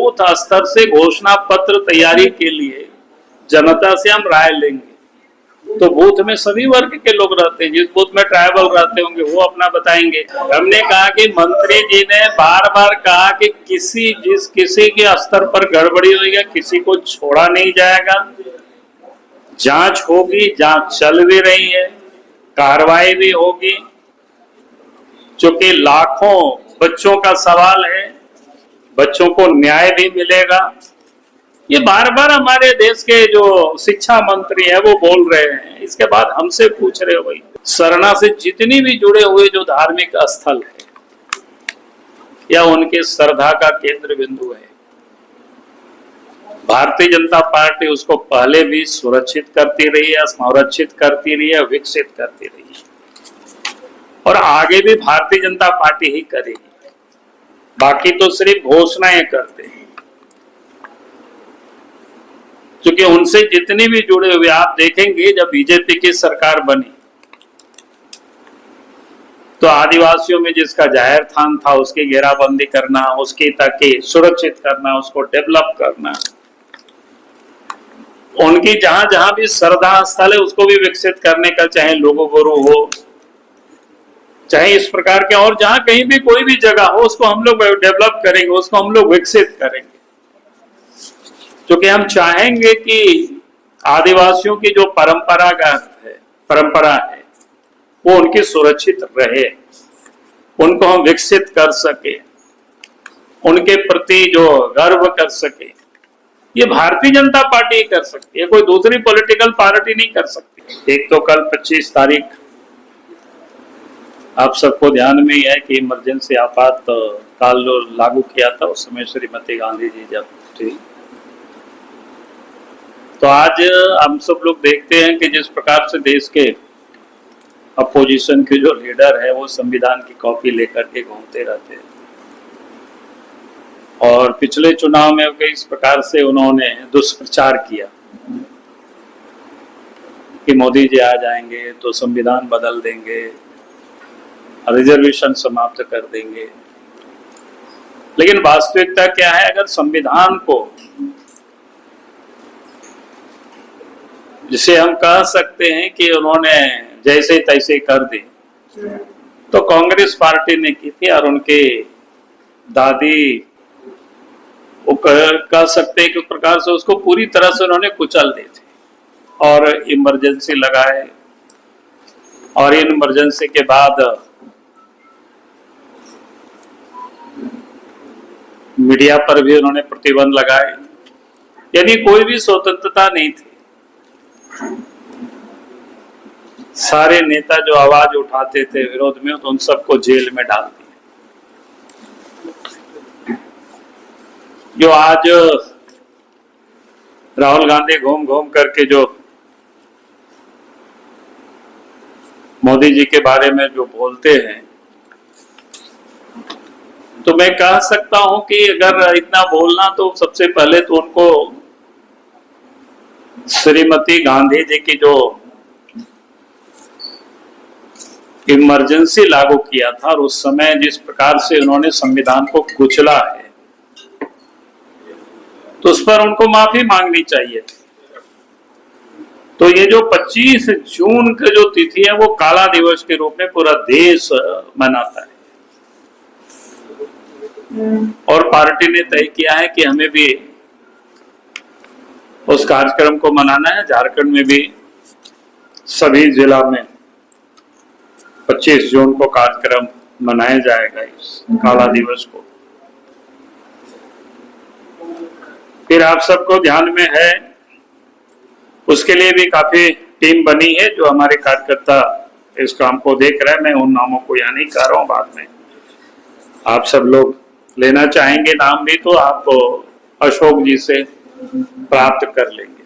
Booth स्तर से घोषणा पत्र तैयारी के लिए जनता से हम राय लेंगे। तो बूथ में सभी वर्ग के लोग रहते हैं, जिस बूथ में ट्राइबल रहते होंगे वो अपना बताएंगे। हमने कहा कि मंत्री जी ने बार बार कहा कि किसी के स्तर पर गड़बड़ी होगी किसी को छोड़ा नहीं जाएगा, जांच होगी, जांच चल भी रही है, कार्रवाई भी होगी। चूंकि लाखों बच्चों का सवाल है, बच्चों को न्याय भी मिलेगा। ये बार बार हमारे देश के जो शिक्षा मंत्री है वो बोल रहे हैं। इसके बाद हमसे पूछ रहे हो भाई, सरना से जितनी भी जुड़े हुए जो धार्मिक स्थल है या उनके श्रद्धा का केंद्र बिंदु है, भारतीय जनता पार्टी उसको पहले भी सुरक्षित करती रही है, संरक्षित करती रही है, विकसित करती रही है और आगे भी भारतीय जनता पार्टी ही करेगी। बाकी तो सिर्फ घोषणाएं करते हैं, क्योंकि उनसे जितनी भी जुड़े हुए आप देखेंगे। जब बीजेपी की सरकार बनी तो आदिवासियों में जिसका जाहिर स्थान था उसकी घेराबंदी करना, उसकी ताकि सुरक्षित करना, उसको डेवलप करना, उनकी जहां जहां भी श्रद्धा स्थल है उसको भी विकसित करने का, चाहे लोगो गुरु हो, चाहे इस प्रकार के और जहां कहीं भी कोई भी जगह हो उसको हम लोग डेवलप करेंगे, उसको हम लोग विकसित करेंगे। क्योंकि हम चाहेंगे कि आदिवासियों की जो परंपरा है वो उनकी सुरक्षित रहे, उनको हम विकसित कर सके, उनके प्रति जो गर्व कर सके। ये भारतीय जनता पार्टी ही कर सकती है, कोई दूसरी पॉलिटिकल पार्टी नहीं कर सकती। एक तो कल 25 तारीख आप सबको ध्यान में ही है कि इमरजेंसी आपातकाल लागू किया था, उस समय श्रीमती गांधी जी जब थी। तो आज हम सब लोग देखते हैं कि जिस प्रकार से देश के अपोजिशन के जो लीडर है वो संविधान की कॉपी लेकर के घूमते रहते हैं और पिछले चुनाव में इस प्रकार से उन्होंने दुष्प्रचार किया कि मोदी जी आ जाएंगे तो संविधान बदल देंगे, रिजर्वेशन समाप्त कर देंगे। लेकिन वास्तविकता क्या है, अगर संविधान को जिसे हम कह सकते हैं कि उन्होंने जैसे तैसे कर दी, तो कांग्रेस पार्टी ने की थी और उनके दादी वो कह सकते हैं कि उस प्रकार से उसको पूरी तरह से उन्होंने कुचल दी थी और इमरजेंसी लगाए। और इन इमरजेंसी के बाद मीडिया पर भी उन्होंने प्रतिबंध लगाए, यानी कोई भी स्वतंत्रता नहीं थी। सारे नेता जो आवाज उठाते थे विरोध में तो उन सबको जेल में डाल दिया। जो आज राहुल गांधी घूम घूम करके जो मोदी जी के बारे में जो बोलते हैं, तो मैं कह सकता हूं कि अगर इतना बोलना तो सबसे पहले तो उनको श्रीमती गांधी जी की जो इमरजेंसी लागू किया था और उस समय जिस प्रकार से उन्होंने संविधान को कुचला है, तो उस पर उनको माफी मांगनी चाहिए थी। तो ये जो 25 जून की जो तिथि है वो काला दिवस के रूप में पूरा देश मनाता है और पार्टी ने तय किया है कि हमें भी उस कार्यक्रम को मनाना है। झारखंड में भी सभी जिला में 25 जून को कार्यक्रम मनाया जाएगा इस काला दिवस को। फिर आप सबको ध्यान में है, उसके लिए भी काफी टीम बनी है जो हमारे कार्यकर्ता इस काम को देख रहे हैं। मैं उन नामों को यहाँ नहीं कह रहा हूँ, बाद में आप सब लोग लेना चाहेंगे नाम भी तो आप अशोक जी से प्राप्त कर लेंगे।